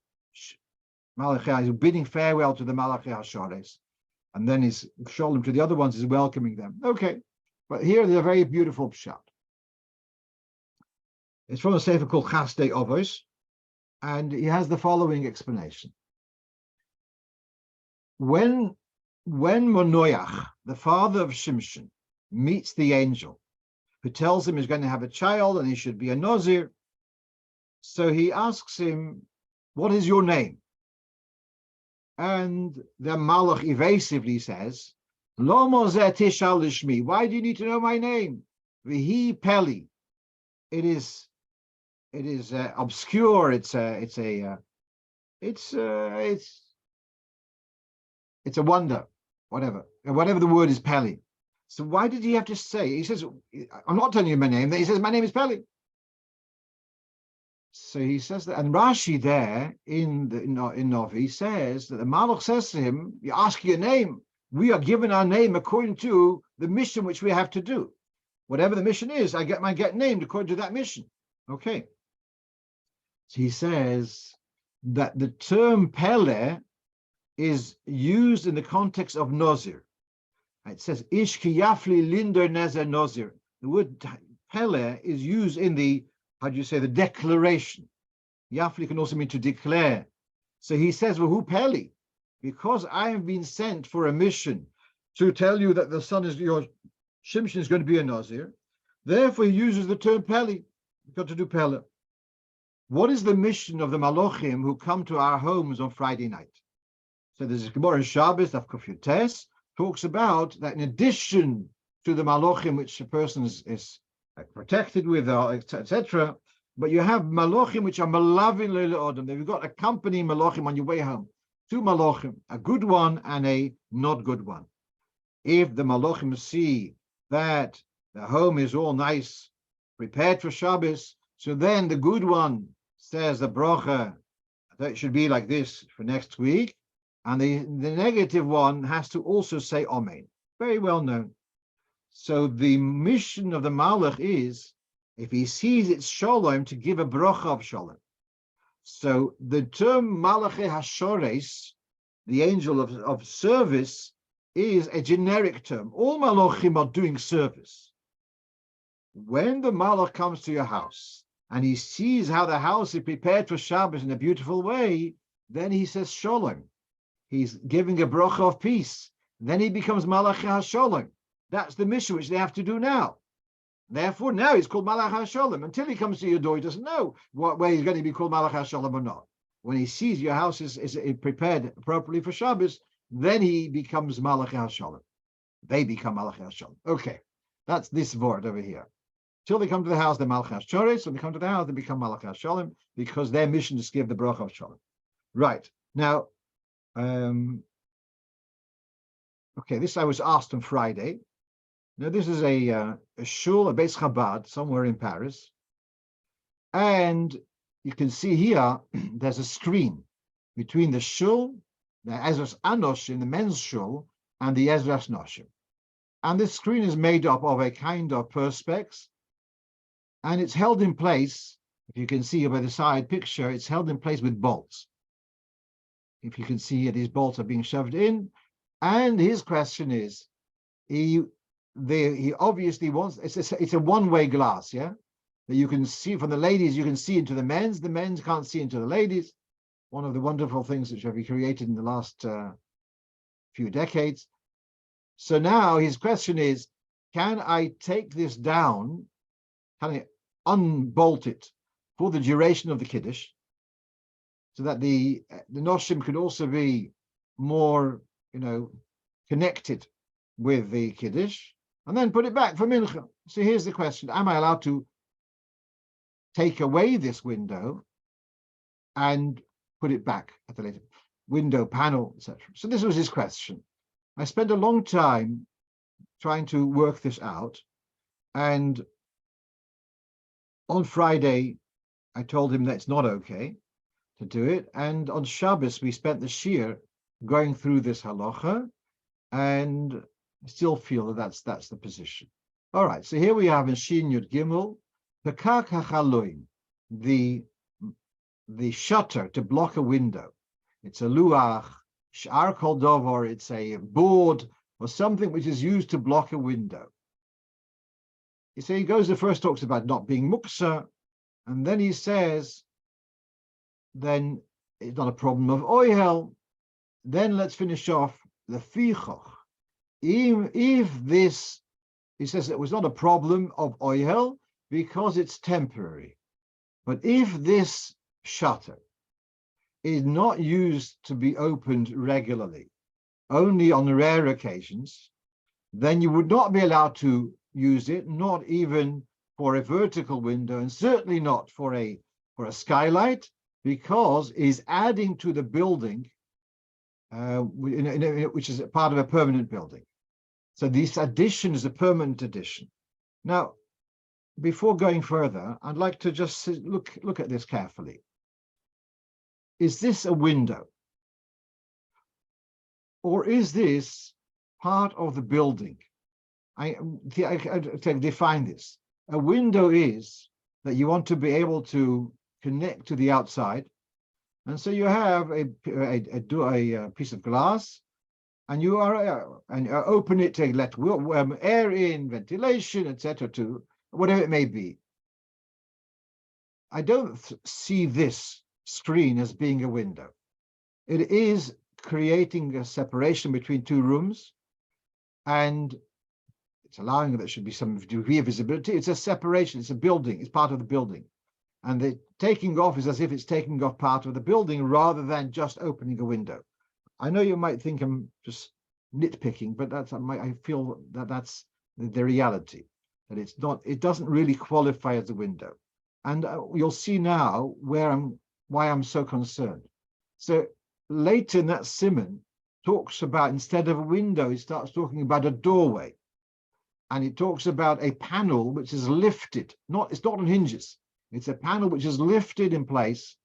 [SPEAKER 1] Malachi is bidding farewell to the Malachi Hashores, and then his Sholem to the other ones is welcoming them. Okay, but here there's a very beautiful pshat. It's from a sefer called Chasdei Ovos, and he has the following explanation. When Monoyach, the father of Shimshon, meets the angel who tells him he's going to have a child and he should be a Nazir, so he asks him, what is your name? And the Malach evasively says, Lo mozeh tishal lishmi, why do you need to know my name? V'hi peli. It is obscure. It's a wonder. Whatever the word is Peli. So why did he have to say? He says, I'm not telling you my name. He says, my name is Peli. So he says that, and Rashi there in Novi says that the Malach says to him, you ask your name. We are given our name according to the mission which we have to do. Whatever the mission is, I get named according to that mission. Okay. So he says that the term Pele is used in the context of Nozir. It says, Ish ki yafli linder nezer Nozir. The word Pele is used in the, the declaration. Yafli can also mean to declare. So he says, well, who Peli? Because I have been sent for a mission to tell you that the son is your Shimshon is going to be a Nazir. Therefore, he uses the term Peli. You've got to do Pele. What is the mission of the Malochim who come to our homes on Friday night? So there's a Kabolas Shabbos of Kufyutes talks about that in addition to the Malochim which a person is protected with, etc., but you have Malochim which are Malavin Leila Odom. You've got accompanying Malochim on your way home. Two Malochim, a good one and a not good one. If the Malochim see that the home is all nice, prepared for Shabbos, so then the good one says the brocha that it should be like this for next week, and the negative one has to also say Amen. Very well known. So the mission of the Malach is, if he sees it's Shalom, to give a brocha of Shalom. So the term Malachi Hashores, the angel of service, is a generic term. All Malachim are doing service. When the Malach comes to your house and he sees how the house is prepared for Shabbos in a beautiful way, then he says Shalom. He's giving a brocha of peace. Then he becomes Malachi HaShalom. That's the mission which they have to do now. Therefore, now he's called Malachi HaShalom. Until he comes to your door, he doesn't know where he's going to be called Malachi HaShalom or not. When he sees your house is prepared appropriately for Shabbos, then he becomes Malachi HaShalom. They become Malachi HaShalom. Okay, that's this word over here. Till they come to the house, they're Malachi HaShalom. When they come to the house, they become Malachi HaShalom because their mission is to give the brocha of Shalom. Right. Now, okay, this I was asked on Friday. Now, this is a shul, a Beis Chabad, somewhere in Paris. And you can see here, there's a screen between the Shul, the Rov of Anash in the men's Shul, and the Ezras Noshim. And this screen is made up of a kind of perspex, and it's held in place. If you can see by the side picture, it's held in place with bolts. If you can see these bolts are being shoved in. And his question is, he obviously wants, it's a one-way glass, yeah? That you can see from the ladies, you can see into the men's can't see into the ladies. One of the wonderful things which have been created in the last few decades. So now his question is, can I take this down? Can I unbolt it for the duration of the Kaddish, so that the Noshim could also be more, connected with the Kaddish, and then put it back for Mincha? So here's the question: am I allowed to take away this window and put it back at the later window panel, etc.? So this was his question. I spent a long time trying to work this out, and on Friday I told him that it's not okay to do it, and on Shabbos we spent the shiur going through this halacha, and I still feel that that's the position. All right, so here we have in Shin Yud Gimel, Pekak HaChaloim, the shutter to block a window. It's a luach, sh'ar kol dovar, it's a board or something which is used to block a window. So he goes, the first talks about not being muksa, and then he says, then it's not a problem of oihel. Then let's finish off the fichoch. If this, he says it was not a problem of oihel because it's temporary. But if this shutter is not used to be opened regularly, only on rare occasions, then you would not be allowed to use it, not even for a vertical window, and certainly not for a skylight, because it's adding to the building, which is part of a permanent building. So this addition is a permanent addition. Now, before going further, I'd like to just look at this carefully. Is this a window? Or is this part of the building? I define this. A window is that you want to be able to connect to the outside. And so you have a piece of glass, and you open it to let air in, ventilation, etc., to whatever it may be. I don't see this screen as being a window. It is creating a separation between two rooms, and it's allowing that there should be some degree of visibility. It's a separation, it's a building, it's part of the building. And the taking off is as if it's taking off part of the building rather than just opening a window. I know you might think I'm just nitpicking, but I feel that that's the reality, that it's not, it doesn't really qualify as a window. And you'll see now why I'm so concerned. So later in that simon talks about, instead of a window, he starts talking about a doorway. And it talks about a panel which is lifted. It's not on hinges. It's a panel which is lifted in place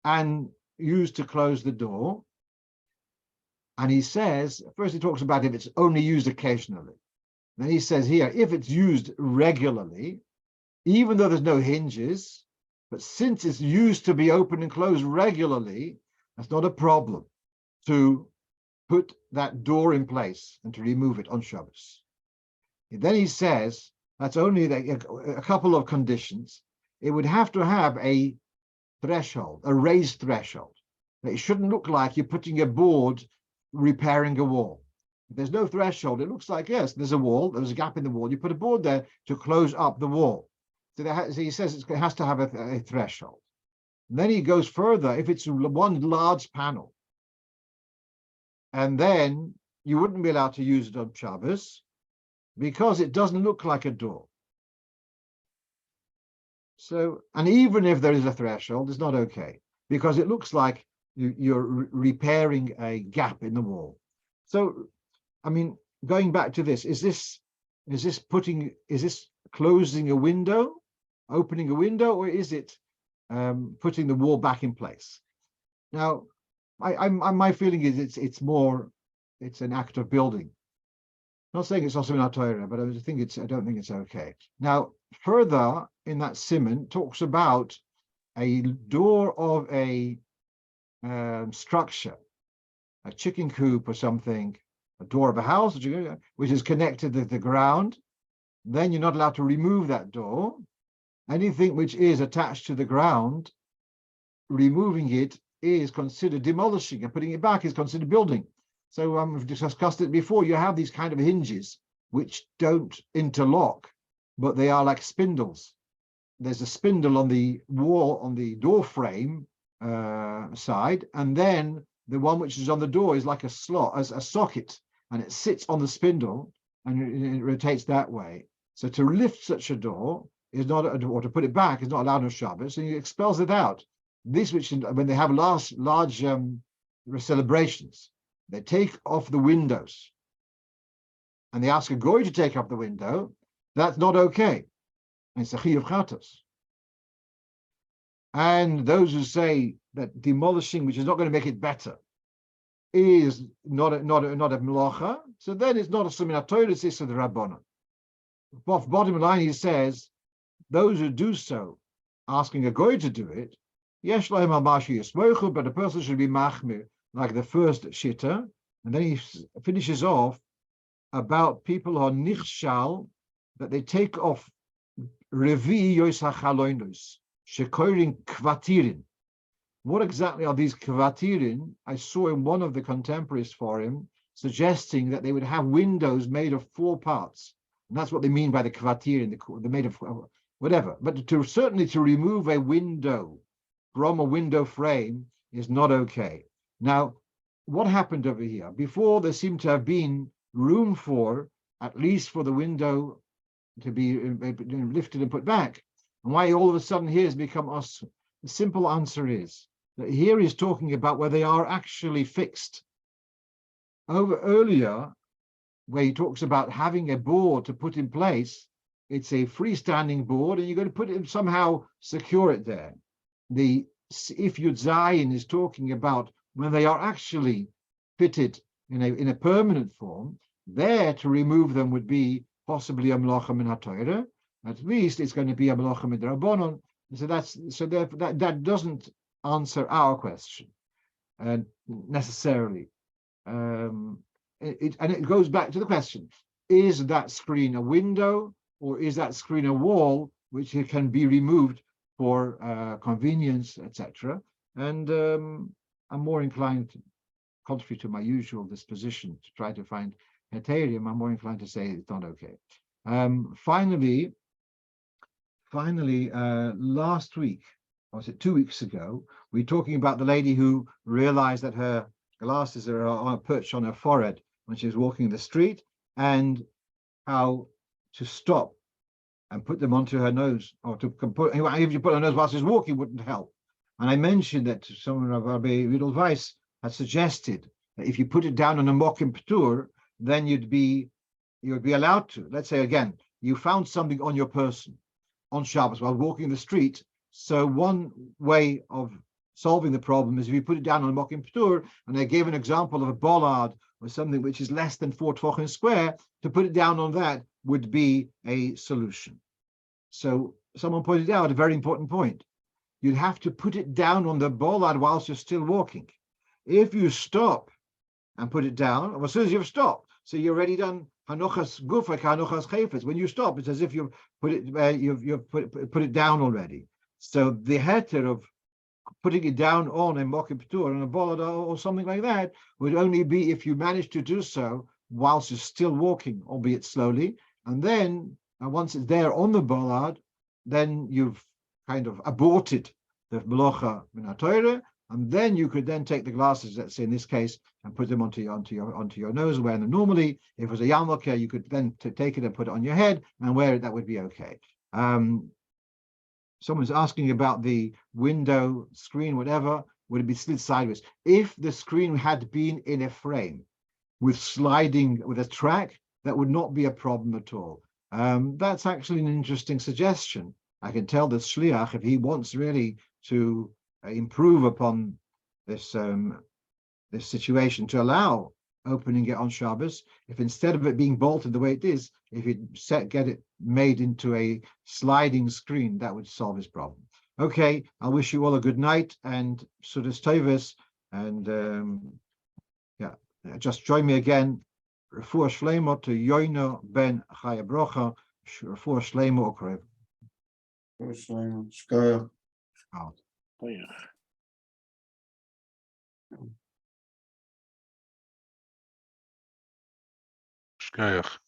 [SPEAKER 1] and used to close the door. And he says, first he talks about if it's only used occasionally. Then he says here, if it's used regularly, even though there's no hinges, but since it's used to be open and closed regularly, that's not a problem to put that door in place and to remove it on Shabbos. And then he says that's only a couple of conditions. It would have to have a threshold, a raised threshold. It shouldn't look like you're putting a board repairing a wall. If there's no threshold, it looks like, yes, there's a wall, there's a gap in the wall. You put a board there to close up the wall. So he says it has to have a threshold. And then he goes further, if it's one large panel, and then you wouldn't be allowed to use it on Shabbos because it doesn't look like a door. So, and even if there is a threshold, it's not okay because it looks like you're repairing a gap in the wall. So, I mean, going back to this, is this closing a window, opening a window, or is it putting the wall back in place. Now, my feeling is it's an act of building. Not saying it's also in our Torah, but I don't think it's okay. Now, further in that simon talks about a door of a structure, a chicken coop or something, a door of a house, which is connected to the ground. Then you're not allowed to remove that door. Anything which is attached to the ground, removing it is considered demolishing, and putting it back is considered building. So we've discussed it before. You have these kind of hinges which don't interlock, but they are like spindles. There's a spindle on the wall, on the door frame side, and then the one which is on the door is like a slot, as a socket, and it sits on the spindle and it rotates that way. So to lift such a door is not, or to put it back is not allowed on Shabbos, and he expels it out. This, which when they have large celebrations, they take off the windows, and they ask a goy to take off the window. That's not okay. It's a shiur of chatos. And those who say that demolishing, which is not going to make it better, is not a melacha, so then it's not a sumin Torah, it's of the Rabbanon. Bottom line, he says, those who do so, asking a goy to do it, yesh lahem al mashi yismochu, but a person should be machmir, like the first shitter, and then he finishes off about people who are nichshal, that they take off revi yos hachaloinus, shekoirin kvatirin. What exactly are these kvatirin? I saw in one of the contemporaries for him suggesting that they would have windows made of 4 parts, and that's what they mean by the kvatirin. They're made of whatever. But certainly to remove a window from a window frame is not okay. Now, what happened over here? Before, there seemed to have been room for, at least for the window to be lifted and put back. And why all of a sudden here has become us? The simple answer is that here he's talking about where they are actually fixed. Earlier, where he talks about having a board to put in place, it's a freestanding board, and you're going to put it somehow secure it there. If Yud Zayin is talking about when they are actually fitted in a permanent form, there to remove them would be possibly a melacha min haTorah. At least it's going to be a melacha min Rabbanon. So that doesn't answer our question necessarily. It goes back to the question: is that screen a window, or is that screen a wall which can be removed for convenience, etc.? And I'm more inclined, contrary to my usual disposition to try to find heterium, I'm more inclined to say it's not okay. Finally, last week, or was it 2 weeks ago, we were talking about the lady who realized that her glasses are on a perch on her forehead when she was walking the street, and how to stop and put them onto her nose, or to put, if you put on her nose while she's walking, wouldn't help. And I mentioned that someone of Rabbi Riddle Weiss had suggested that if you put it down on a mokim ptur, then you would be allowed to. Let's say again, you found something on your person on Shabbos while walking the street. So one way of solving the problem is if you put it down on a mokim ptur, and I gave an example of a bollard or something which is less than 4 tefachim square, to put it down on that would be a solution. So someone pointed out a very important point. You'd have to put it down on the bollard whilst you're still walking. If you stop and put it down, well, as soon as you've stopped, so you've already done hanochas gufa, hanochas chayfetz. When you stop, it's as if you've put it down already. So the heter of putting it down on a mokim ptur, on a bollard or something like that, would only be if you manage to do so whilst you're still walking, albeit slowly. And then once it's there on the bollard, then you've kind of aborted the melacha min haTorah, and then you could then take the glasses, let's say in this case, and put them onto your nose, wear them normally. If it was a yarmulke, you could then take it and put it on your head and wear it. That would be okay. Someone's asking about the window, screen, whatever. Would it be slid sideways? If the screen had been in a frame with sliding, with a track, that would not be a problem at all. That's actually an interesting suggestion. I can tell the shliach, if he wants really to improve upon this this situation, to allow opening it on Shabbos, if instead of it being bolted the way it is, if you get it made into a sliding screen, that would solve his problem. Okay, I wish you all a good night and Sudas Tovus, and just join me again. Refuah Shleimo to Yoino ben Chaya Brocha, Refuah Shleimo Okrev.
[SPEAKER 4] Shkoyach.